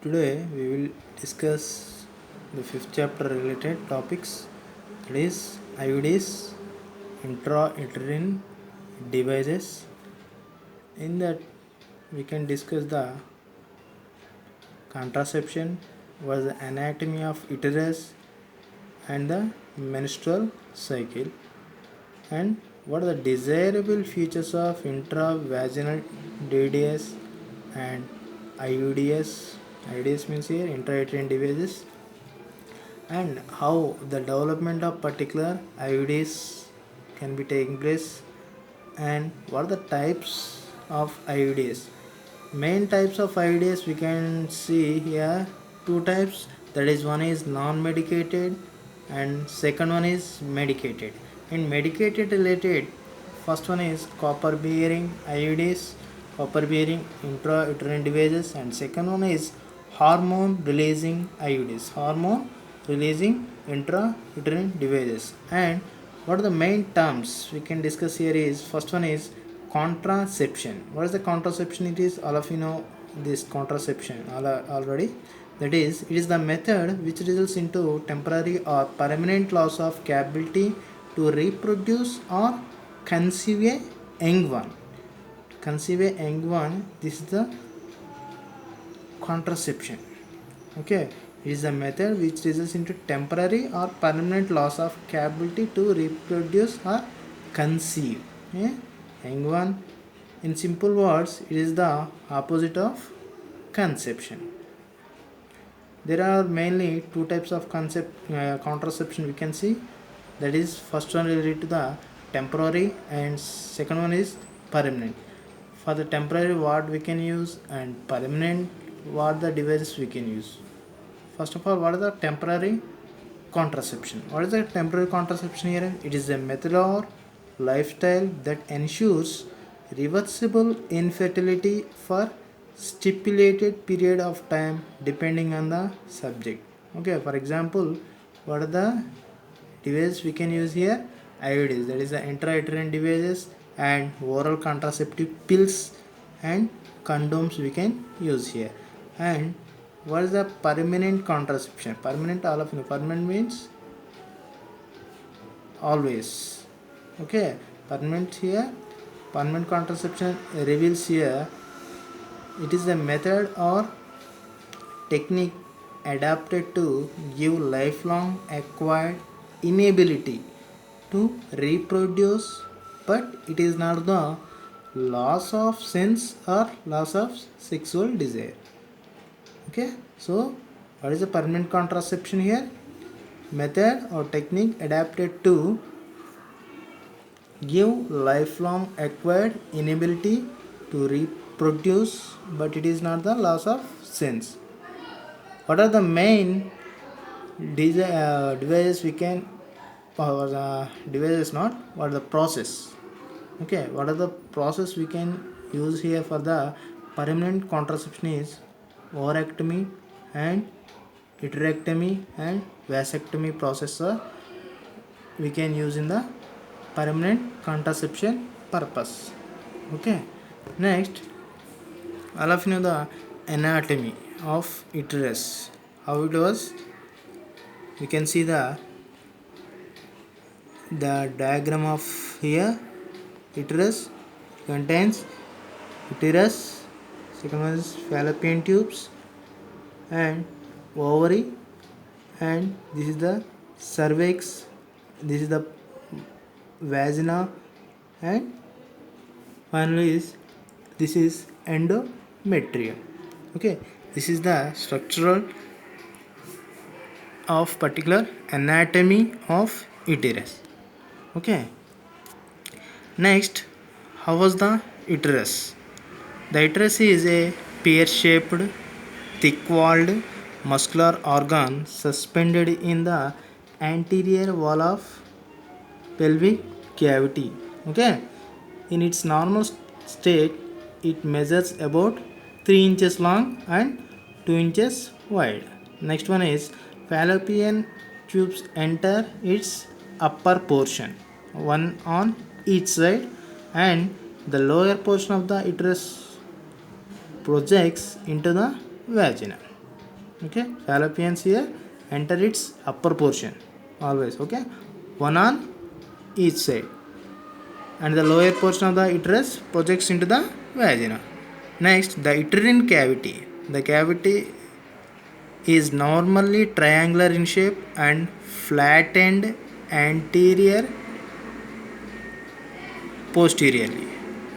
Today we will discuss the fifth chapter related topics, that is IUDs, intrauterine devices. In that we can discuss the contraception, was the anatomy of uterus and the menstrual cycle, and what are the desirable features of intravaginal DDS and IUDs. IUDs means here intrauterine devices, and how the development of particular IUDs can be taking place, and what are the types of IUDs. Main types of IUDs we can see here two types, that is one is non-medicated and second one is medicated. In medicated related, first one is copper bearing IUDs, copper bearing intrauterine devices, and second one is hormone releasing IUDs, hormone releasing intrauterine devices. And what are the main terms we can discuss here is, first one is contraception. What is the contraception? It is, all of you know this contraception already. That is, it is the method which results into temporary or permanent loss of capability to reproduce or conceive a young one. Conceive a young one. This is the contraception. Okay, it is a method which results into temporary or permanent loss of capability to reproduce or conceive young one. In simple words, it is the opposite of conception. There are mainly two types of contraception we can see. That is, first one related to the temporary and second one is permanent. For the temporary, what we can use, and permanent, what the devices we can use. First of all, what is the temporary contraception? What is the temporary contraception here? It is a method or lifestyle that ensures reversible infertility for stipulated period of time depending on the subject. Okay, for example, what are the devices we can use here? IUDs, that is the intrauterine devices, and oral contraceptive pills and condoms we can use here. And what is the permanent contraception? Permanent, all of you know, permanent means always. Okay, permanent here, permanent contraception reveals here, it is a method or technique adapted to give lifelong acquired inability to reproduce, but it is not the loss of sense or loss of sexual desire. Okay, so what is the permanent contraception here? Method or technique adapted to give lifelong acquired inability to reproduce, but it is not the loss of sense. What are the main devices we can, or devices not, what are the process? Okay, what are the process we can use here for the permanent contraception is ovariectomy and uterectomy and vasectomy process we can use in the permanent contraception purpose. Okay, next, all of you know the anatomy of uterus, how it was. We can see the diagram of here. Uterus contains uterus, second one is fallopian tubes and ovary, and this is the cervix, this is the vagina, and finally is, this is endometrium. Okay, this is the structural of particular anatomy of uterus. Okay, next, how was the uterus? The uterus is a pear-shaped, thick-walled muscular organ suspended in the anterior wall of pelvic cavity. Okay, in its normal state, it measures about 3 inches long and 2 inches wide. Next one is fallopian tubes enter its upper portion, one on each side, and the lower portion of the uterus projects into the vagina. Okay, fallopian sphere enter its upper portion always. Okay, one on each side, and the lower portion of the uterus projects into the vagina. Next, the uterine cavity. The cavity is normally triangular in shape and flattened anterior posteriorly.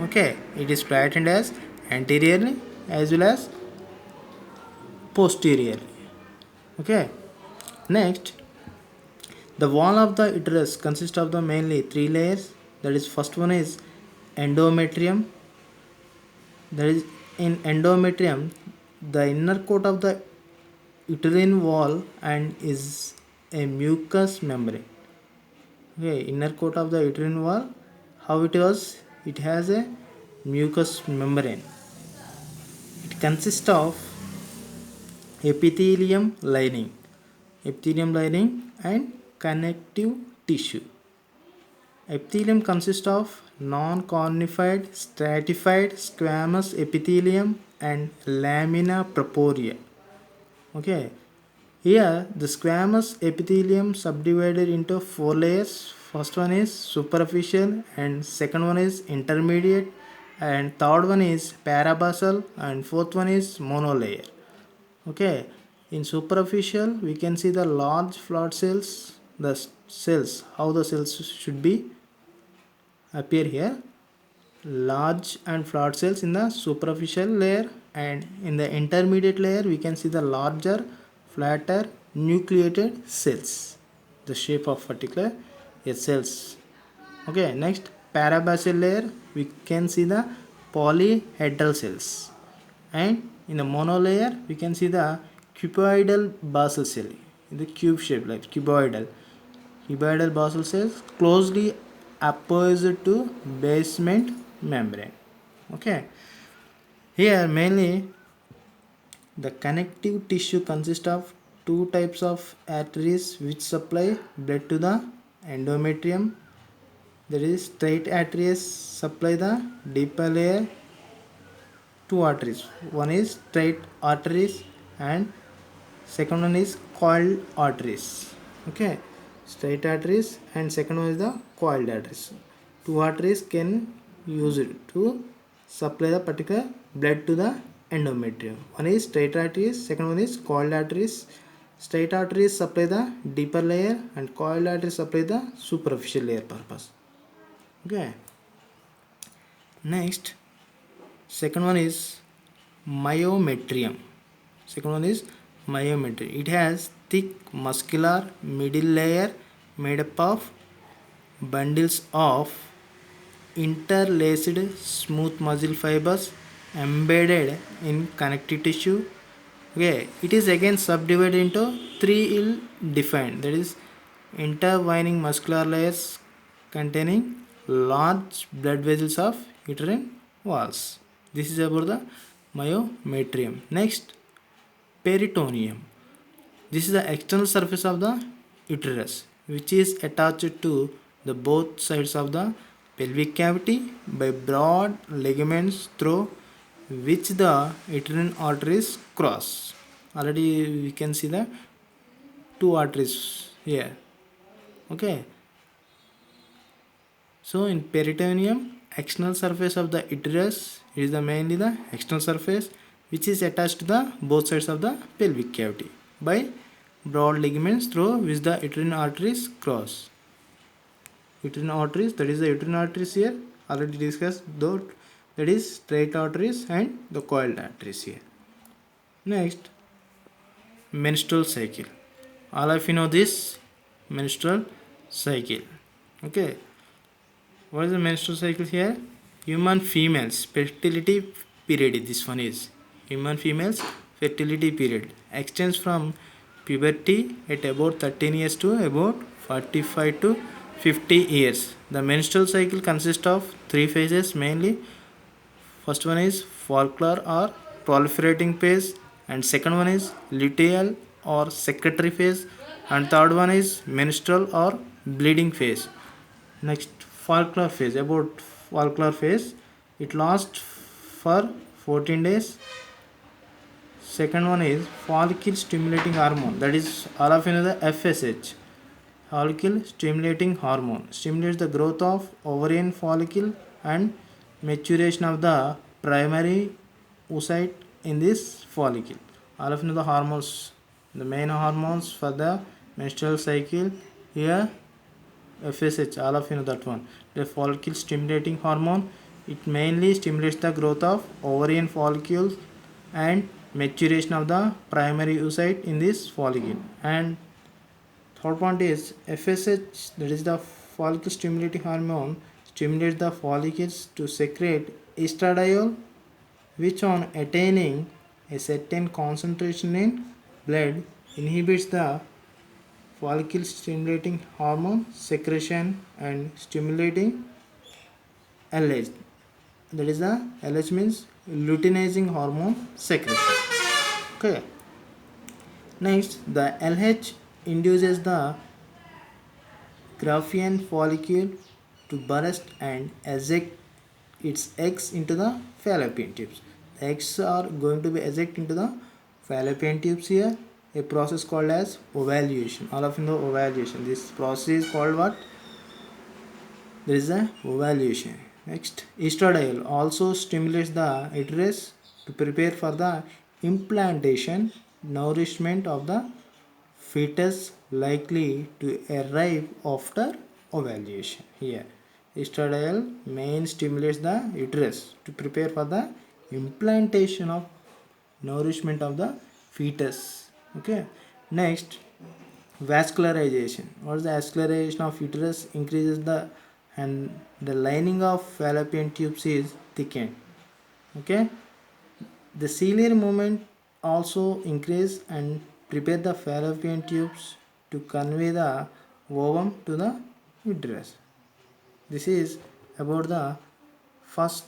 Okay, it is flattened as anteriorly as well as posteriorly. Okay, next, the wall of the uterus consists of the mainly three layers. That is, first one is endometrium. That is, in endometrium, the inner coat of the uterine wall and is a mucous membrane. Okay, inner coat of the uterine wall, how it was? It has a mucous membrane. It consists of epithelium lining and connective tissue. Epithelium consists of non-cornified stratified squamous epithelium and lamina propria. Okay, here the squamous epithelium subdivided into four layers. First one is superficial, and second one is intermediate, and third one is parabasal, and fourth one is monolayer. Okay, in superficial we can see the large flat cells, the cells, how the cells should be appear here. Large and flat cells in the superficial layer, and in the intermediate layer we can see the larger flatter nucleated cells, the shape of particular cells. Okay, next, parabasal layer we can see the polyhedral cells, and in the monolayer we can see the cuboidal basal cell in the cube shape, like cuboidal basal cells closely opposite to basement membrane. Okay, here mainly the connective tissue consists of two types of arteries which supply blood to the endometrium. That is, straight arteries supply the deeper layer. Two arteries, one is straight arteries and second one is coiled arteries. Okay, straight arteries and second one is the coiled arteries. Two arteries can use it to supply the particular blood to the endometrium. One is straight arteries, second one is coiled arteries. Straight arteries supply the deeper layer and coiled arteries supply the superficial layer purpose. Okay, next, second one is myometrium. Second one is myometrium. It has thick muscular middle layer made up of bundles of interlaced smooth muscle fibers embedded in connective tissue. Okay, it is again subdivided into three ill-defined, that is, intertwining muscular layers containing large blood vessels of uterine walls. This is about the myometrium. Next, peritoneum. This is the external surface of the uterus which is attached to the both sides of the pelvic cavity by broad ligaments through which the uterine arteries cross. Already we can see the two arteries here. Okay, so in peritoneum, external surface of the uterus is the mainly the external surface which is attached to the both sides of the pelvic cavity by broad ligaments through which the uterine arteries cross. Uterine arteries, that is the uterine arteries here already discussed, though, that is straight arteries and the coiled arteries here. Next, menstrual cycle. All of you know this menstrual cycle. Okay, what is the menstrual cycle here? Human females fertility period. This one is human females fertility period extends from puberty at about 13 years to about 45 to 50 years. The menstrual cycle consists of three phases mainly. First one is follicular or proliferating phase, and second one is luteal or secretory phase, and third one is menstrual or bleeding phase. Next, follicular phase. About follicular phase, it lasts for 14 days. Second one is follicle stimulating hormone, that is all of you know the FSH. Follicle stimulating hormone stimulates the growth of ovarian follicle and maturation of the primary oocyte in this follicle. All of you know the hormones, the main hormones for the menstrual cycle here. FSH, all of you know that one. The follicle stimulating hormone, it mainly stimulates the growth of ovarian follicles and maturation of the primary oocyte in this follicle. And third point is FSH, that is the follicle stimulating hormone, stimulates the follicles to secrete estradiol, which on attaining a certain concentration in blood inhibits the follicle stimulating hormone secretion and stimulating LH. That is the LH means luteinizing hormone secretion. Okay. Next, the LH induces the Graafian follicle to burst and eject its eggs into the fallopian tubes. The eggs are going to be ejected into the fallopian tubes here. A process called as ovulation. All of you know ovulation. This process is called what? There is a ovulation. Next, estradiol also stimulates the uterus to prepare for the implantation, nourishment of the fetus likely to arrive after ovulation. Here, estradiol main stimulates the uterus to prepare for the implantation of nourishment of the fetus. Okay. Next, vascularization. What is the vascularization of uterus? Increases the lining of fallopian tubes is thickened. Okay. The ciliary movement also increase and prepare the fallopian tubes to convey the ovum to the uterus. This is about the first,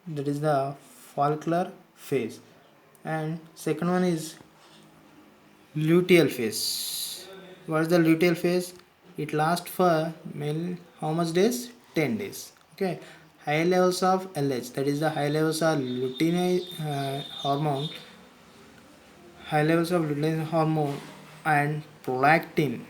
that is the follicular phase. And second one is luteal phase. What is the luteal phase? It lasts for how much days? 10 days. Okay. High levels of LH, that is the high levels of lutein hormone, high levels of lutein hormone and prolactin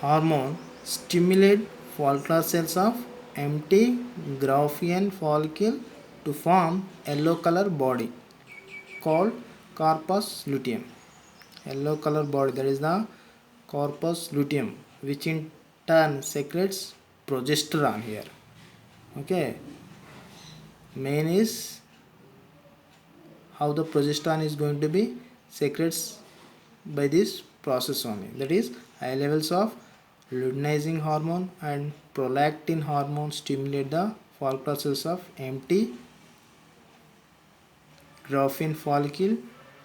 hormone stimulate follicular cells of empty Graafian follicle to form yellow color body called corpus luteum. Yellow color body, that is the corpus luteum, which in turn secretes progesterone here. Okay. Main is how the progesterone is going to be secretes by this process only. That is high levels of luteinizing hormone and prolactin hormone stimulate the follicular cells of empty Graafian follicle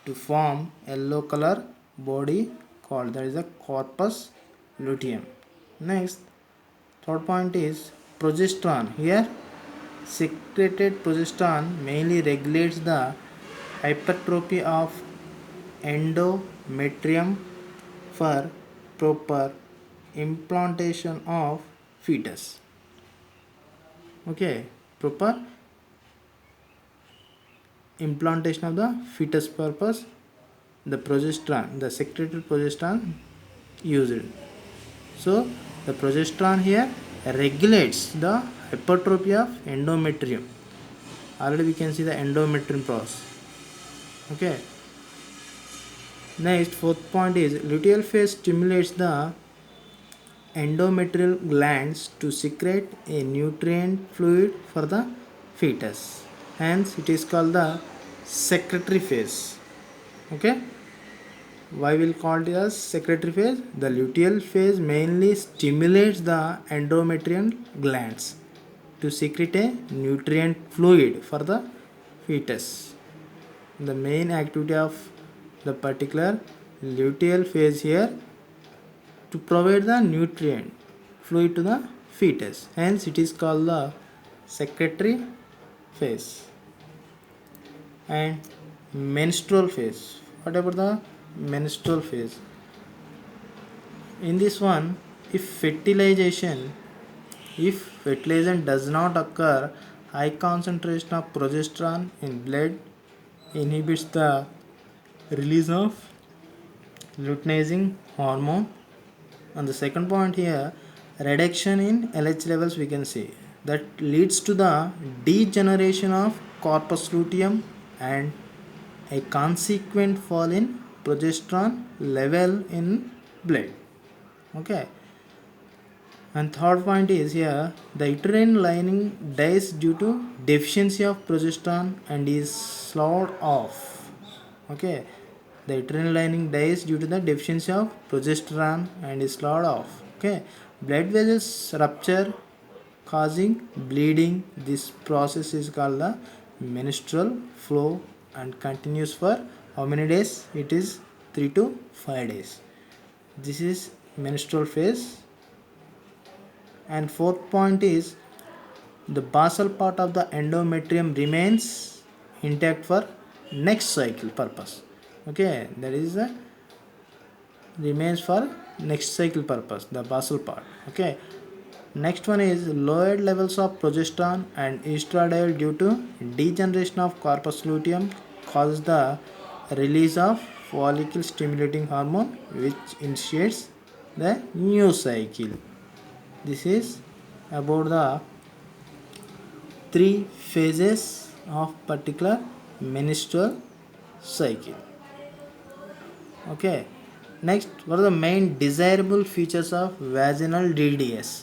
to form yellow color body called, that is the corpus luteum. Next, third point is progesterone. Here, secreted progesterone mainly regulates the hypertrophy of endometrium for proper implantation of fetus. Okay, proper implantation of the fetus purpose, the progesterone, the secreted progesterone used. So the progesterone here regulates the hypertrophy of endometrium. Already we can see the endometrium process. Okay. Next, fourth point is luteal phase stimulates the endometrial glands to secrete a nutrient fluid for the fetus. Hence, it is called the secretory phase. Okay. Why will call it as secretory phase? The luteal phase mainly stimulates the endometrial glands to secrete a nutrient fluid for the fetus. The main activity of the particular luteal phase here to provide the nutrient fluid to the fetus. Hence, it is called the secretory phase. And menstrual phase. What about the menstrual phase? In this one, if fertilization does not occur, high concentration of progesterone in blood inhibits the release of luteinizing hormone. And the second point here, reduction in LH levels we can see that leads to the degeneration of corpus luteum and a consequent fall in progesterone level in blood. Okay. And third point is here, the uterine lining dies due to deficiency of progesterone and is sawed off. Okay, the uterine lining dies due to the deficiency of progesterone and is sawed off. Okay, blood vessels rupture causing bleeding. This process is called the menstrual flow and continues for how many days? It is 3 to 5 days. This is menstrual phase. And fourth point is the basal part of the endometrium remains intact for next cycle purpose. Okay, that is the remains for next cycle purpose, the basal part. Okay, next one is lowered levels of progesterone and estradiol due to degeneration of corpus luteum causes the release of follicle stimulating hormone which initiates the new cycle. This is about the 3 phases of particular menstrual cycle. Okay, next, what are the main desirable features of vaginal DDS?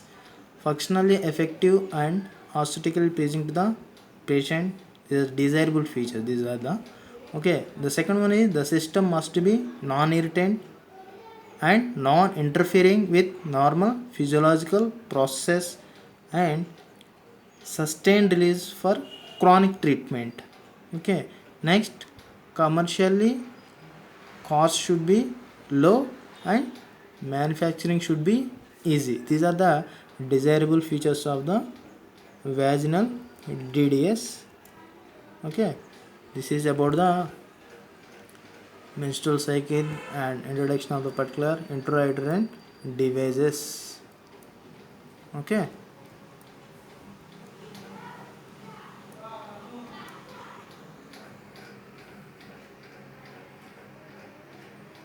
Functionally effective and aesthetically pleasing to the patient. These are desirable features. These are the okay. The second one is the system must be non-irritant and non-interfering with normal physiological process and sustained release for chronic treatment. Okay, next, commercially cost should be low and manufacturing should be easy. These are the desirable features of the vaginal DDS. Okay, this is about the menstrual cycle and introduction of the particular intrauterine devices. Okay.